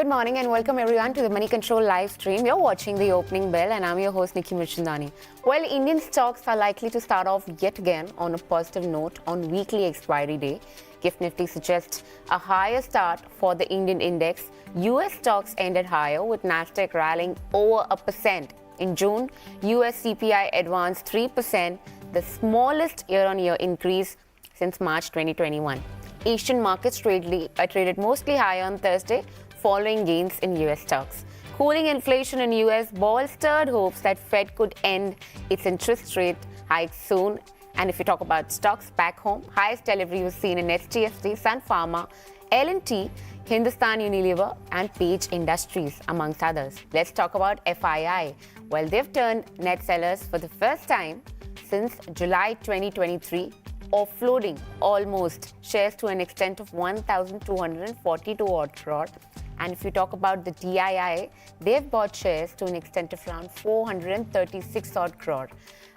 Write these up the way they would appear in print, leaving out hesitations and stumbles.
good morning and welcome everyone to the Moneycontrol live stream. You're watching the opening bell and I'm your host Nickey Mirchandani. Well, Indian stocks are likely to start off yet again on a positive note on weekly expiry day. GIFT Nifty suggests a higher start for the Indian index. US stocks ended higher with Nasdaq rallying over 1%. In June, US CPI advanced 3%, the smallest year-on-year increase since March 2021. Asian markets traded mostly higher on Thursday, following gains in US stocks. Cooling inflation in US bolstered hopes that Fed could end its interest rate hikes soon. And if you talk about stocks back home, highest delivery was seen in HDFC, Sun Pharma, L&T, Hindustan Unilever and Page Industries, amongst others. Let's talk about FII. Well, they've turned net sellers for the first time since July 2023, offloading almost shares to an extent of 1,242 odd crore. And if you talk about the DII, they've bought shares to an extent of around 436 odd crore.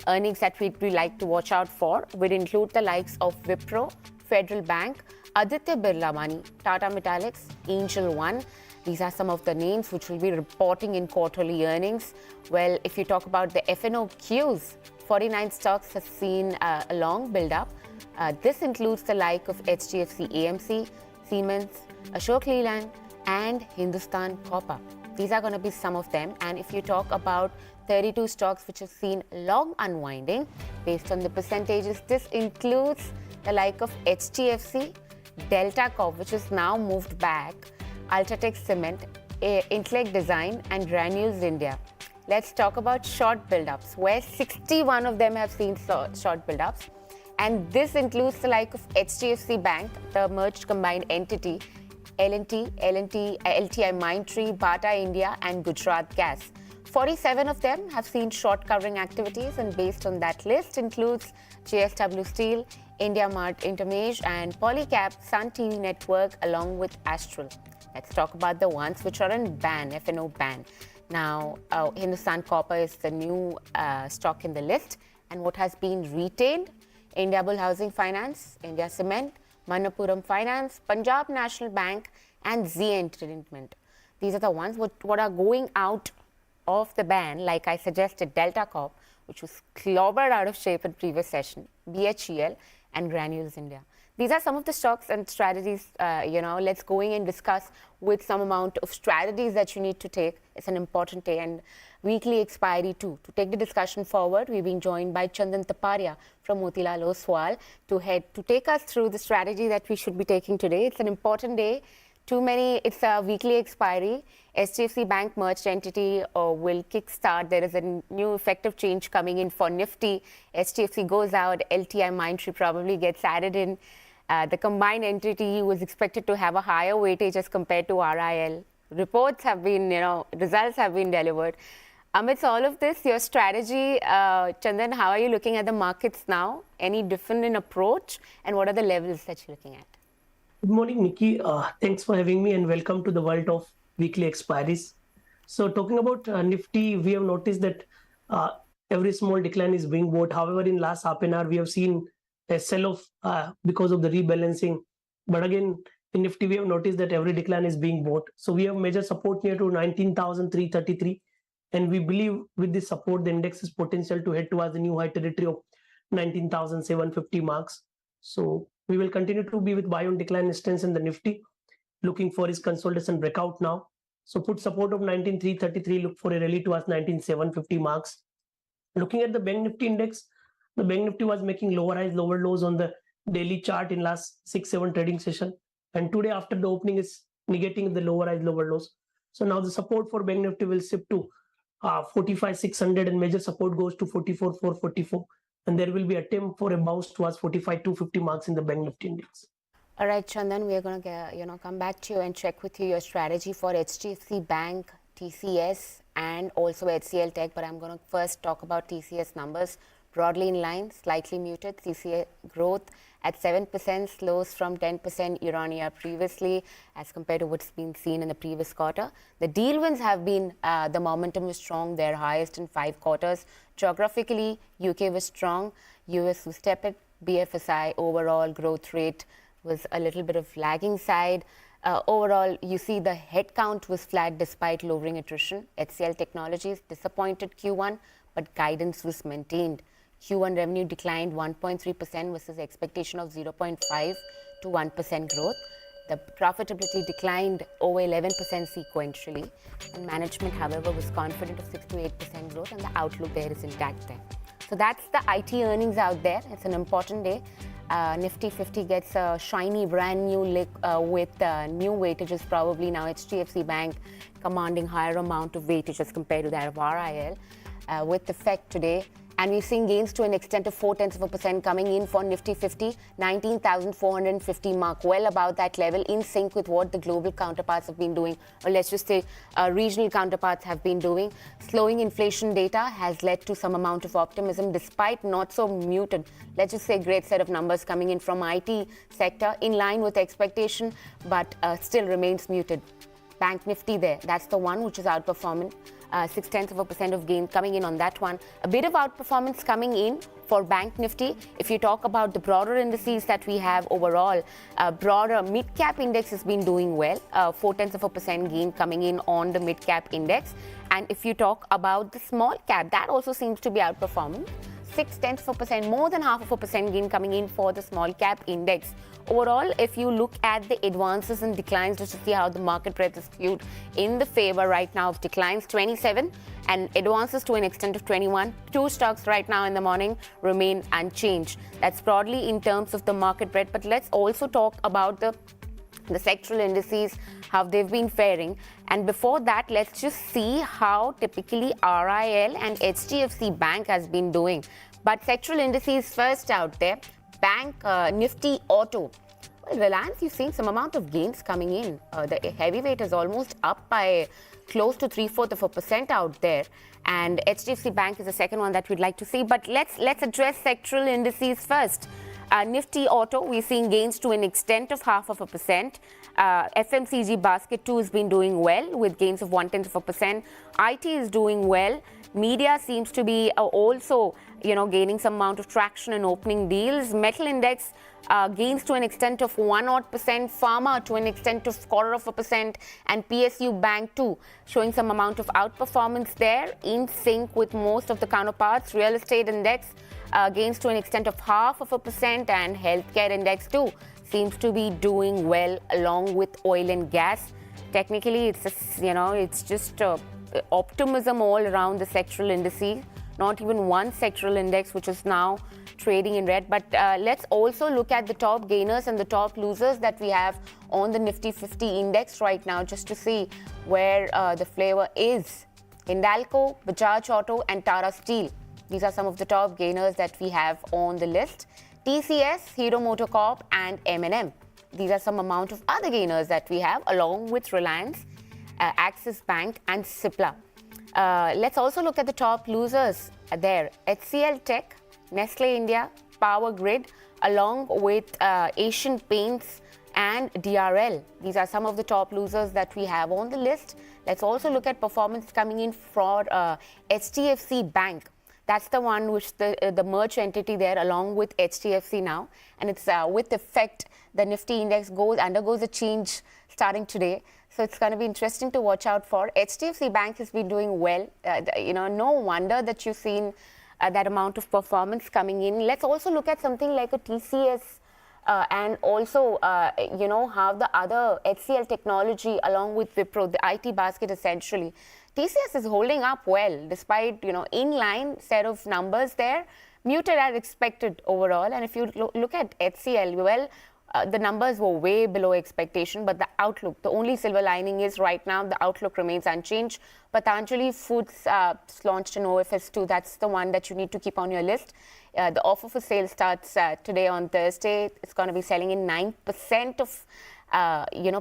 Earnings that we'd like to watch out for would include the likes of Wipro, Federal Bank, Aditya Birla Money, Tata Metallics, Angel One. These are some of the names which will be reporting in quarterly earnings. Well, if you talk about the FNOQs, 49 stocks have seen a long build-up. This includes the like of HDFC AMC, Siemens, Ashok Leyland, and Hindustan Copper. These are going to be some of them. And if you talk about 32 stocks which have seen long unwinding, based on the percentages, this includes the like of HDFC, Delta Corp, which is now moved back, Ultratech Cement, Intellect Design, and Granules India. Let's talk about short build-ups, where 61 of them have seen short build-ups. And this includes the like of HDFC Bank, the merged combined entity, L&T, LTIMindtree, Bata India, and Gujarat Gas. 47 of them have seen short covering activities, and based on that list includes JSW Steel, India Mart Intermage, and Polycab, Sun TV Network, along with Astral. Let's talk about the ones which are in ban, FNO ban. Now, Hindustan Copper is the new stock in the list, and what has been retained: Indiabulls Housing Finance, India Cement, Manappuram Finance, Punjab National Bank, and Z Entertainment. These are the ones what are going out of the ban, like I suggested, Delta Corp, which was clobbered out of shape in previous session, BHEL, and Granules India. These are some of the stocks and strategies, let's go in and discuss with some amount of strategies that you need to take. It's an important day and weekly expiry too. To take the discussion forward, we've been joined by Chandan Taparia from Motilal Oswal to take us through the strategy that we should be taking today. It's an important day. It's a weekly expiry. HDFC Bank merged entity will kickstart. There is a new effective change coming in for Nifty. HDFC goes out. LTIMindtree probably gets added in. The combined entity was expected to have a higher weightage as compared to RIL. Reports have been, results have been delivered. Amidst all of this, your strategy, Chandan, how are you looking at the markets now? Any different in approach? And what are the levels that you're looking at? Good morning, Nickey. Thanks for having me and welcome to the world of weekly expiries. So talking about Nifty, we have noticed that every small decline is being bought. However, in last half an hour, we have seen a sell-off because of the rebalancing. But again, in Nifty, we have noticed that every decline is being bought. So we have major support near to 19,333. And we believe with this support, the index is potential to head towards the new high territory of 19,750 marks. So we will continue to be with buy on decline stance in the Nifty, looking for his consolidation breakout now. So put support of 19,333, look for a rally towards 19,750 marks. Looking at the Bank Nifty index, the Bank Nifty was making lower highs, lower lows on the daily chart in last 6-7 trading session. And today after the opening is negating the lower highs, lower lows. So now the support for Bank Nifty will shift to 45,600 and major support goes to 44,444. And there will be attempt for a bounce towards 45,250 marks in the Bank Nifty index. All right, Chandan, we are going to come back to you and check with you your strategy for HDFC Bank, TCS, and also HCL Tech. But I'm going to first talk about TCS numbers. Broadly in line, slightly muted. TCS growth at 7%, slows from 10% year-on-year previously as compared to what's been seen in the previous quarter. The deal wins have been, the momentum was strong, their highest in 5 quarters. Geographically, UK was strong, US was tepid, BFSI overall growth rate was a little bit of lagging side. Overall, you see the headcount was flat despite lowering attrition. HCL Technologies disappointed Q1, but guidance was maintained. Q1 revenue declined 1.3% versus expectation of 0.5 to 1% growth. The profitability declined over 11% sequentially. And management, however, was confident of 6 to 8% growth, and the outlook there is intact there. So that's the IT earnings out there. It's an important day. Nifty 50 gets a shiny brand new lick with new weightages, probably now HDFC Bank commanding higher amount of weightage as compared to that of RIL with effect today. And we're seeing gains to an extent of 0.4% coming in for Nifty 50, 19,450 mark, well above that level, in sync with what the global counterparts have been doing, or let's just say regional counterparts have been doing. Slowing inflation data has led to some amount of optimism, despite not so muted, let's just say, great set of numbers coming in from IT sector, in line with expectation, but still remains muted. Bank Nifty there, that's the one which is outperforming. 0.6% of gain coming in on that one. A bit of outperformance coming in for Bank Nifty. If you talk about the broader indices that we have overall, broader mid-cap index has been doing well. 0.4% gain coming in on the mid-cap index. And if you talk about the small cap, that also seems to be outperforming. 0.6%, more than 0.5% gain coming in for the small cap index. Overall, if you look at the advances and declines, just to see how the market breadth is skewed in the favor right now of declines, 27 and advances to an extent of 21. Two stocks right now in the morning remain unchanged. That's broadly in terms of the market breadth. But let's also talk about the sectoral indices, how they've been faring. And before that, let's just see how typically RIL and HDFC Bank has been doing. But sectoral indices first out there. Bank Nifty Auto. Well, Reliance, you've seen some amount of gains coming in. The heavyweight is almost up by close to 0.75% out there. And HDFC Bank is the second one that we'd like to see. But let's address sectoral indices first. Nifty Auto, we're seeing gains to an extent of 0.5%. FMCG basket 2 has been doing well with gains of 0.1%. IT is doing well. Media seems to be also, gaining some amount of traction and opening deals. Metal index gains to an extent of 1%. Pharma to an extent of 0.25%, and PSU Bank too, showing some amount of outperformance there, in sync with most of the counterparts. Real estate index gains to an extent of 0.5%, and healthcare index too seems to be doing well, along with oil and gas. Technically, it's just optimism all around the sectoral indices. Not even one sectoral index which is now trading in red. But let's also look at the top gainers and the top losers that we have on the Nifty 50 index right now, just to see where the flavor is. Hindalco, Bajaj Auto and Tata Steel. These are some of the top gainers that we have on the list. TCS, Hero MotoCorp and M&M. These are some amount of other gainers that we have, along with Reliance, Axis Bank and Cipla. Let's also look at the top losers there. HCL Tech, Nestle India, Power Grid, along with Asian Paints and DRL. These are some of the top losers that we have on the list. Let's also look at performance coming in for HDFC Bank. That's the one which the merged entity there, along with HDFC now. And it's with effect, the Nifty index undergoes a change starting today. So it's going to be interesting to watch out for. HDFC Bank has been doing well. No wonder that you've seen that amount of performance coming in. Let's also look at something like a TCS and also, how the other HCL Technology, along with Wipro, the IT basket essentially. TCS is holding up well, despite, inline set of numbers there, muted as expected overall. And if you look at HCL, well, the numbers were way below expectation, but the outlook, the only silver lining is right now the outlook remains unchanged. Patanjali Foods launched an OFS2. That's the one that you need to keep on your list. The offer for sale starts today on Thursday. It's going to be selling in 9% of,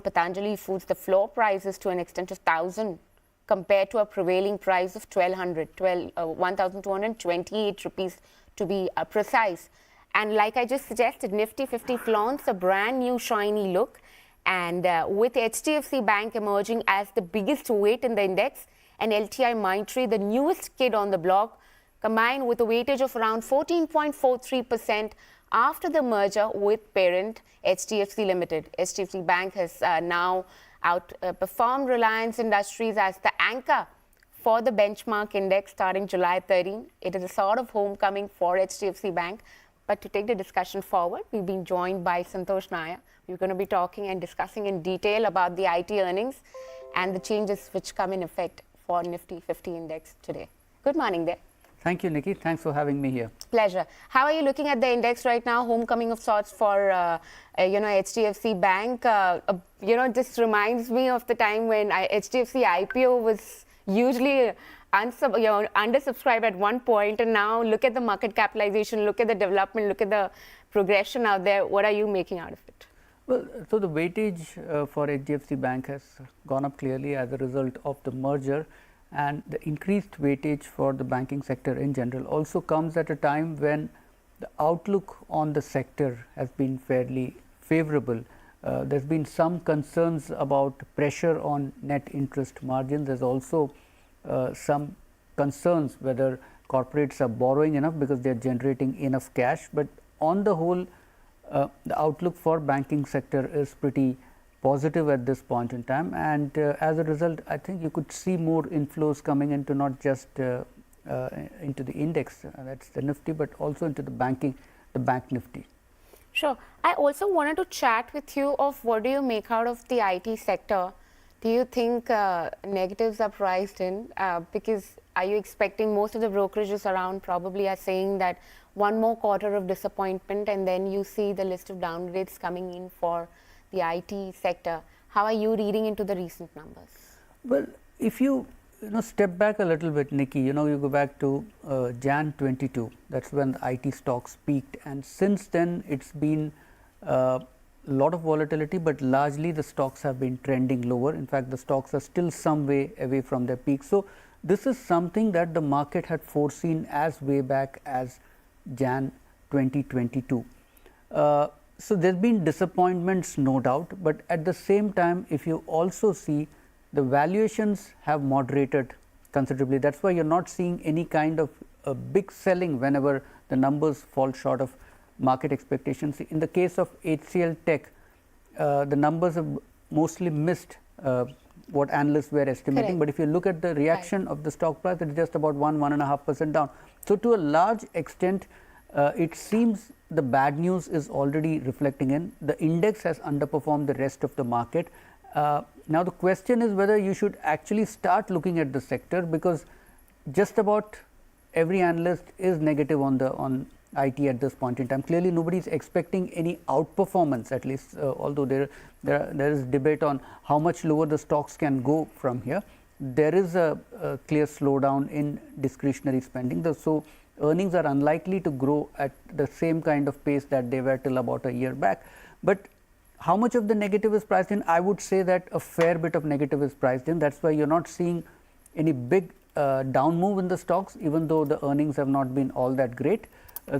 Patanjali Foods. The floor price is to an extent of 1,000 compared to a prevailing price of 1,228 rupees to be precise. And like I just suggested, Nifty 50 flaunts a brand new shiny look. And with HDFC Bank emerging as the biggest weight in the index, and LTIMindtree, the newest kid on the block, combined with a weightage of around 14.43%, after the merger with parent HDFC Limited. HDFC Bank has now outperformed Reliance Industries as the anchor for the benchmark index starting July 13. It is a sort of homecoming for HDFC Bank. But to take the discussion forward, we've been joined by Santosh Nair. We're going to be talking and discussing in detail about the IT earnings and the changes which come in effect for Nifty 50 index today. Good morning there. Thank you, Nickey. Thanks for having me here. Pleasure. How are you looking at the index right now? Homecoming of sorts for HDFC Bank. This reminds me of the time when HDFC IPO was usually undersubscribed at one point, and now look at the market capitalization, look at the development, look at the progression out there. What are you making out of it? Well, so the weightage for HDFC Bank has gone up clearly as a result of the merger, and the increased weightage for the banking sector in general also comes at a time when the outlook on the sector has been fairly favorable. There's been some concerns about pressure on net interest margins. There's also some concerns whether corporates are borrowing enough because they are generating enough cash. But on the whole, the outlook for banking sector is pretty positive at this point in time, and as a result, I think you could see more inflows coming into not just into the index, that's the Nifty, but also into the bank Nifty. Sure. I also wanted to chat with you of what do you make out of the IT sector. Do you think negatives are priced in? Because are you expecting most of the brokerages around probably are saying that one more quarter of disappointment and then you see the list of downgrades coming in for the IT sector? How are you reading into the recent numbers? Well, if you step back a little bit, Nickey, you go back to Jan 22, that's when the IT stocks peaked, and since then it's been lot of volatility, but largely the stocks have been trending lower. In fact, the stocks are still some way away from their peak. So this is something that the market had foreseen as way back as Jan 2022. So there's been disappointments, no doubt, but at the same time, if you also see the valuations have moderated considerably. That's why you're not seeing any kind of big selling whenever the numbers fall short of market expectations. In the case of HCL Tech, the numbers have mostly missed what analysts were estimating. Correct. But if you look at the reaction of the stock price, it's just about 1.5% down. So to a large extent, it seems the bad news is already reflecting in. The index has underperformed the rest of the market. Now the question is whether you should actually start looking at the sector, because just about every analyst is negative on IT at this point in time. Clearly, nobody is expecting any outperformance, at least, although there is debate on how much lower the stocks can go from here. There is a clear slowdown in discretionary spending. So earnings are unlikely to grow at the same kind of pace that they were till about a year back. But how much of the negative is priced in? I would say that a fair bit of negative is priced in. That's why you're not seeing any big down move in the stocks, even though the earnings have not been all that great.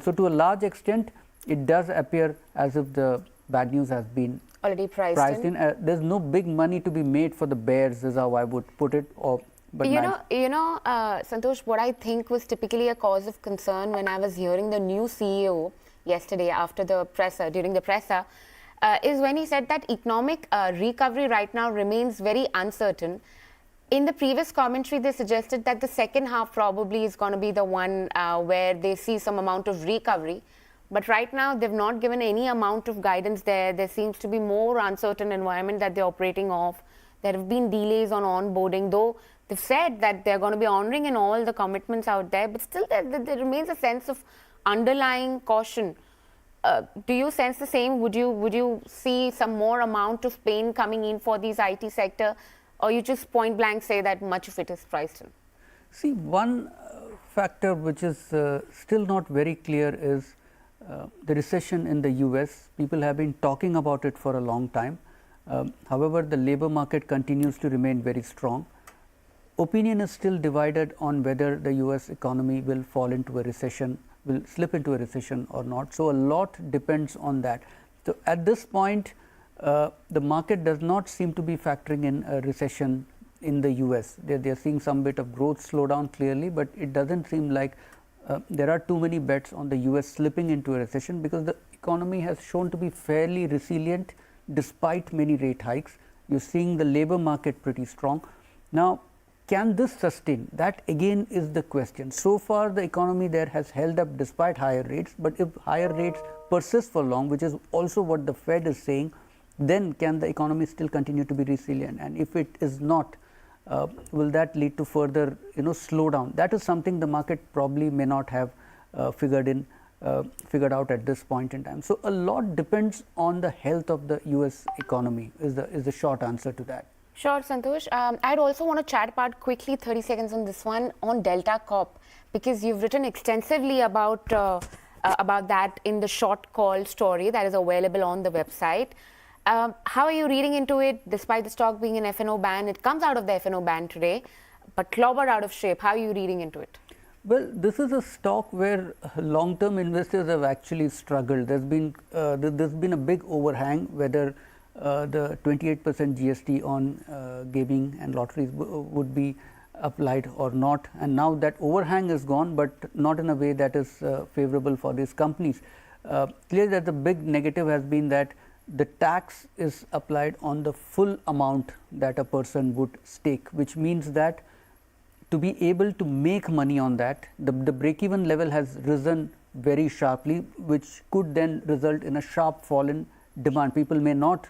So to a large extent, it does appear as if the bad news has been already priced in. There's no big money to be made for the bears, is how I would put it. But Santosh, what I think was typically a cause of concern when I was hearing the new CEO yesterday after the presser, during the presser, is when he said that economic recovery right now remains very uncertain. In the previous commentary, they suggested that the second half probably is going to be the one where they see some amount of recovery. But right now, they've not given any amount of guidance there. There seems to be more uncertain environment that they're operating off. There have been delays on onboarding, though they've said that they're going to be honoring in all the commitments out there. But still, there remains a sense of underlying caution. Do you sense the same? Would you see some more amount of pain coming in for these IT sector? Or you just point blank say that much of it is priced in? See, one factor which is still not very clear is the recession in the US. People have been talking about it for a long time. However, the labor market continues to remain very strong. Opinion is still divided on whether the US economy will fall into a recession, will slip into a recession or not. So a lot depends on that. So at this point, the market does not seem to be factoring in a recession in the US. They are seeing some bit of growth slowdown clearly, but it doesn't seem like there are too many bets on the US slipping into a recession, because the economy has shown to be fairly resilient despite many rate hikes. You're seeing the labor market pretty strong. Now, can this sustain? That again is the question. So far, the economy there has held up despite higher rates, but if higher rates persist for long, which is also what the Fed is saying, then can the economy still continue to be resilient? And if it is not, will that lead to further slowdown? That is something the market probably may not have figured out at this point in time. So a lot depends on the health of the US economy is the short answer to that. Sure, Santosh. I'd also want to chat about quickly 30 seconds on this one on Delta Corp, because you've written extensively about that in the short call story that is available on the website. How are you reading into it despite the stock being an F&O ban? It comes out of the F&O ban today, but clobbered out of shape. How are you reading into it? Well, this is a stock where long-term investors have actually struggled. There's been a big overhang whether the 28% GST on gaming and lotteries would be applied or not, and now that overhang is gone, but not in a way that is favorable for these companies. Clearly, that the big negative has been that the tax is applied on the full amount that a person would stake, which means that to be able to make money on that, the break-even level has risen very sharply, which could then result in a sharp fall in demand. People may not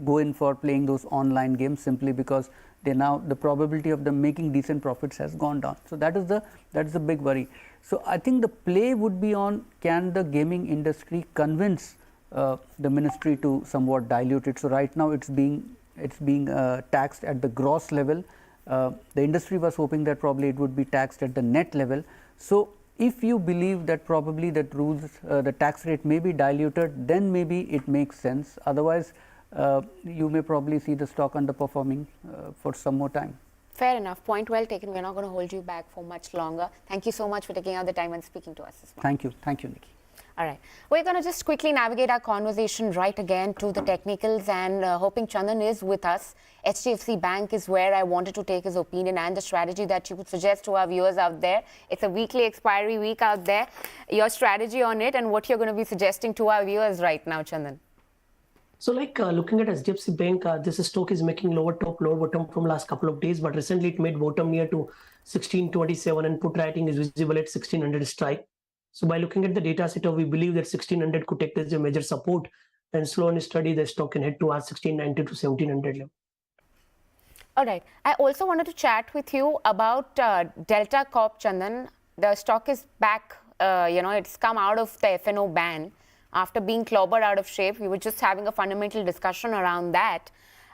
go in for playing those online games simply because the probability of them making decent profits has gone down. So that is the big worry. So I think the play would be on, can the gaming industry convince the ministry to somewhat dilute it. So right now it's being taxed at the gross level. The industry was hoping that probably it would be taxed at the net level. So if you believe that probably that rules, the tax rate may be diluted, then maybe it makes sense. Otherwise, you may probably see the stock underperforming for some more time. Fair enough. Point well taken. We're not going to hold you back for much longer. Thank you so much for taking out the time and speaking to us this morning. Thank you. Thank you, Nickey. All right. We're going to just quickly navigate our conversation right again to the technicals, and hoping Chandan is with us. HDFC Bank is where I wanted to take his opinion and the strategy that you would suggest to our viewers out there. It's a weekly expiry week out there. Your strategy on it and what you're going to be suggesting to our viewers right now, Chandan. So looking at HDFC Bank, this stock is making lower top, lower bottom from last couple of days, but recently it made bottom near to 1627 and put rating is visible at 1600 strike. So by looking at the data setup, we believe that 1600 could take as a major support, and slow and steady the stock can head towards 1690 to 1700 level. All right. I also wanted to chat with you about Delta Corp, Chandan. The stock is back. It's come out of the F&O ban after being clobbered out of shape. We were just having a fundamental discussion around that.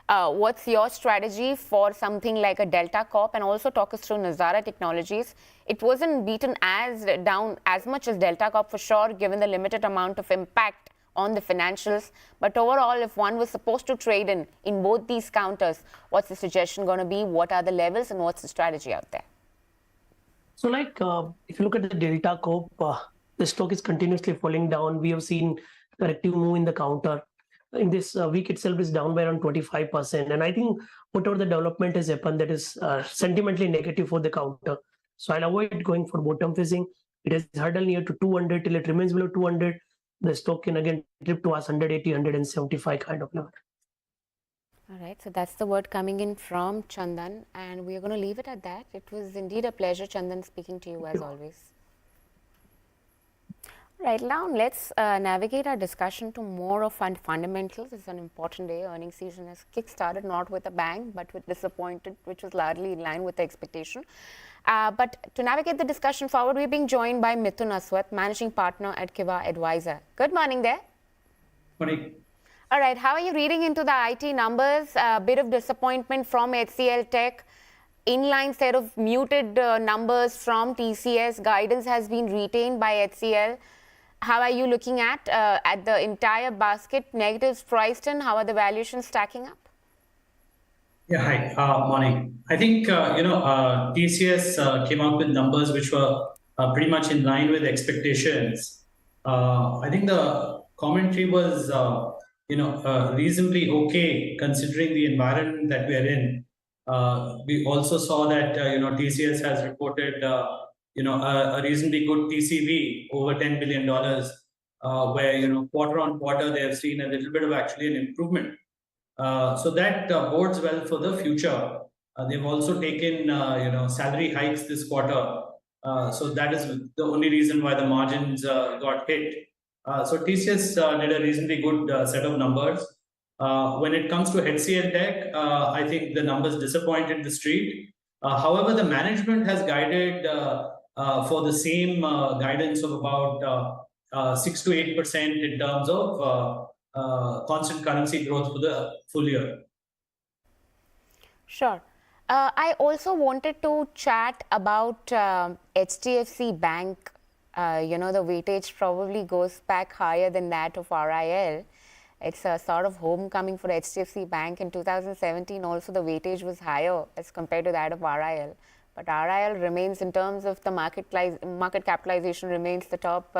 What's your strategy for something like a Delta Corp? And also talk us through Nazara Technologies. It wasn't beaten down as much as Delta Corp for sure, given the limited amount of impact on the financials. But overall, if one was supposed to trade in both these counters, what's the suggestion going to be? What are the levels and what's the strategy out there? So if you look at the Delta Corp, the stock is continuously falling down. We have seen corrective move in the counter. In this week itself is down by around 25%. And I think whatever the development has happened, that is sentimentally negative for the counter. So I'll avoid going for bottom facing. It has hurdled near to 200 till it remains below 200. The stock can again trip towards 180, 175 kind of level. All right, so that's the word coming in from Chandan, and we're going to leave it at that. It was indeed a pleasure, Chandan, speaking to you as always. Right, now let's navigate our discussion to more of fundamentals. It's an important day. Earnings season has kick-started, not with a bang, but with disappointed, which was largely in line with the expectation. But to navigate the discussion forward, we're being joined by Mithun Aswath, Managing Partner at Kivah Advisors. Good morning there. Morning. All right, how are you reading into the IT numbers? A bit of disappointment from HCL Tech. Inline set of muted numbers from TCS. Guidance has been retained by HCL. How are you looking at the entire basket? Negatives priced in. How are the valuations stacking up? Yeah, hi. Morning. I think, TCS came out with numbers which were pretty much in line with expectations. I think the commentary was, reasonably okay considering the environment that we are in. We also saw that, TCS has reported, a reasonably good TCV over $10 billion, where, quarter on quarter, they have seen a little bit of actually an improvement. So that bodes well for the future. They've also taken, salary hikes this quarter. So that is the only reason why the margins got hit. So TCS did a reasonably good set of numbers. When it comes to HCL Tech, I think the numbers disappointed the street. However, the management has guided for the same guidance of about 6 to 8% in terms of constant currency growth for the full year. Sure. I also wanted to chat about HDFC Bank. The weightage probably goes back higher than that of RIL. It's a sort of homecoming for HDFC Bank. In 2017, also the weightage was higher as compared to that of RIL. But RIL remains, in terms of the market capitalization, remains the top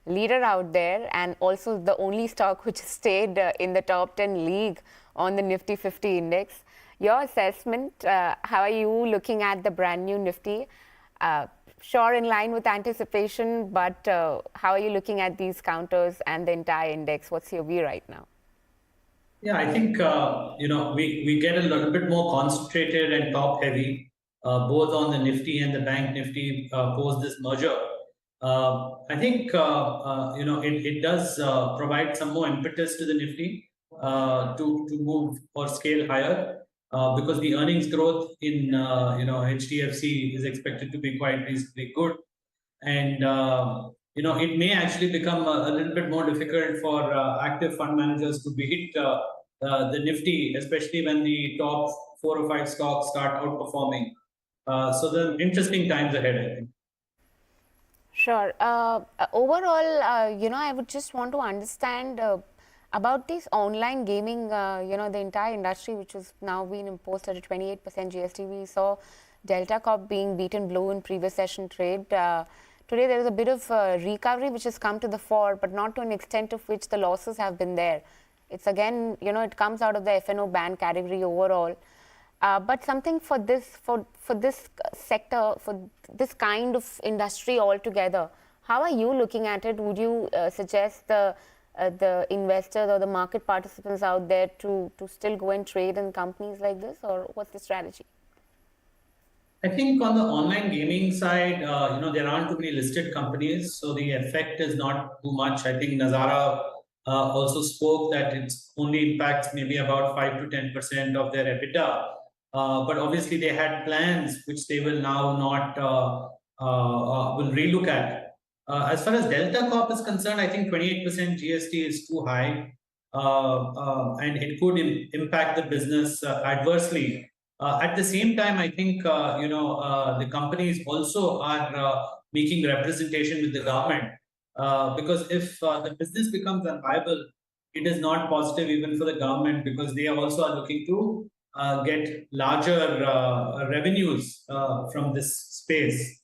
leader out there, and also the only stock which stayed in the top 10 league on the Nifty 50 index. Your assessment, how are you looking at the brand new Nifty? Sure, in line with anticipation, but how are you looking at these counters and the entire index? What's your view right now? Yeah, I think, we get a little bit more concentrated and top heavy, both on the Nifty and the Bank Nifty post this merger. I think, it does provide some more impetus to the Nifty to move or scale higher. Because the earnings growth in HDFC is expected to be quite reasonably good, and it may actually become a little bit more difficult for active fund managers to beat the Nifty, especially when the top 4 or 5 stocks start outperforming. So there are interesting times ahead, I think. Sure. Overall, I would just want to understand about this online gaming, the entire industry, which has now been imposed at a 28% GST. We saw Delta Corp being beaten blue in previous session trade. Today, there is a bit of recovery which has come to the fore, but not to an extent of which the losses have been there. It's again, it comes out of the F&O ban category overall. But something for this sector, for this kind of industry altogether, how are you looking at it? Would you suggest the investors or the market participants out there to still go and trade in companies like this, or what's the strategy? I think on the online gaming side, there aren't too many listed companies, so the effect is not too much. I think Nazara also spoke that it only impacts maybe about 5 to 10% of their EBITDA. But obviously they had plans which they will now not will relook at. As far as Delta Corp is concerned, I think 28% GST is too high, and it could impact the business adversely. At the same time, I think the companies also are making representation with the government, because if the business becomes unviable, it is not positive even for the government, because they also are looking to get larger revenues from this space.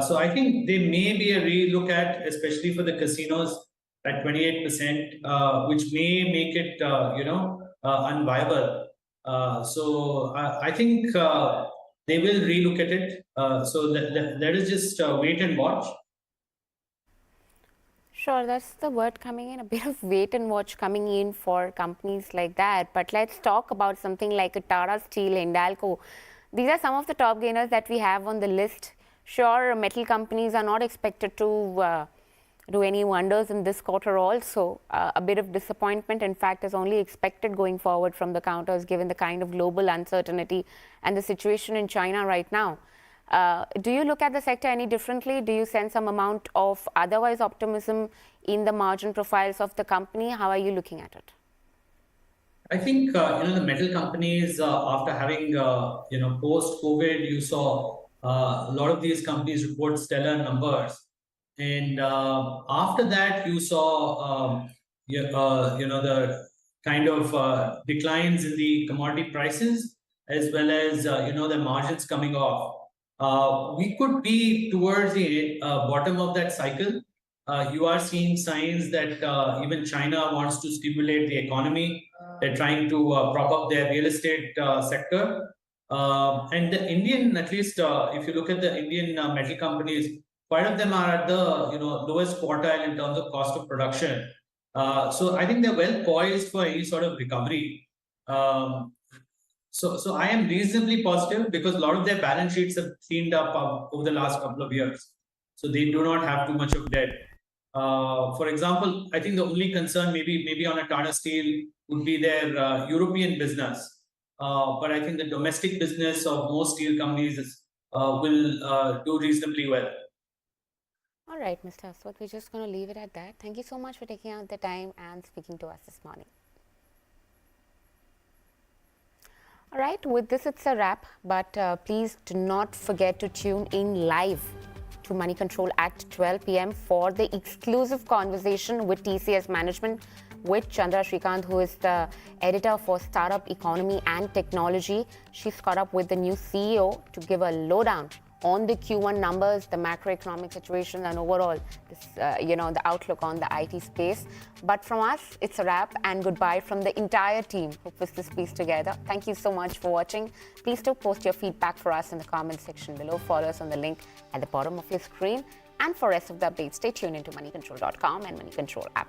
So I think there may be a relook at, especially for the casinos, at 28%, which may make it unviable. So I think they will relook at it. So let us just wait and watch. Sure, that's the word coming in, a bit of wait and watch coming in for companies like that. But let's talk about something like a Tata Steel, Hindalco. These are some of the top gainers that we have on the list. Sure, metal companies are not expected to do any wonders in this quarter also. A bit of disappointment, in fact, is only expected going forward from the counters, given the kind of global uncertainty and the situation in China right now. Do you look at the sector any differently? Do you sense some amount of otherwise optimism in the margin profiles of the company? How are you looking at it? I think the metal companies, after having post-COVID, you saw a lot of these companies report stellar numbers, and after that you saw the kind of declines in the commodity prices, as well as the margins coming off. We could be towards the bottom of that cycle. You are seeing signs that even China wants to stimulate the economy. They're trying to prop up their real estate sector. And the Indian, at least if you look at the Indian metal companies, quite of them are at the lowest quartile in terms of cost of production. So I think they're well poised for any sort of recovery. So I am reasonably positive because a lot of their balance sheets have cleaned up over the last couple of years. So they do not have too much of debt. For example, I think the only concern maybe on a Tata Steel would be their European business. But I think the domestic business of most steel companies will do reasonably well. All right, Mr. Aswath, we're just going to leave it at that. Thank you so much for taking out the time and speaking to us this morning. All right, with this, it's a wrap. But please do not forget to tune in live to Moneycontrol at 12 p.m. for the exclusive conversation with TCS management with Chandra Srikanth, who is the editor for Startup Economy and Technology. She's caught up with the new CEO to give a lowdown on the Q1 numbers, the macroeconomic situation, and overall, this, the outlook on the IT space. But from us, it's a wrap, and goodbye from the entire team who puts this piece together. Thank you so much for watching. Please do post your feedback for us in the comment section below. Follow us on the link at the bottom of your screen. And for rest of the updates, stay tuned into moneycontrol.com and Moneycontrol app.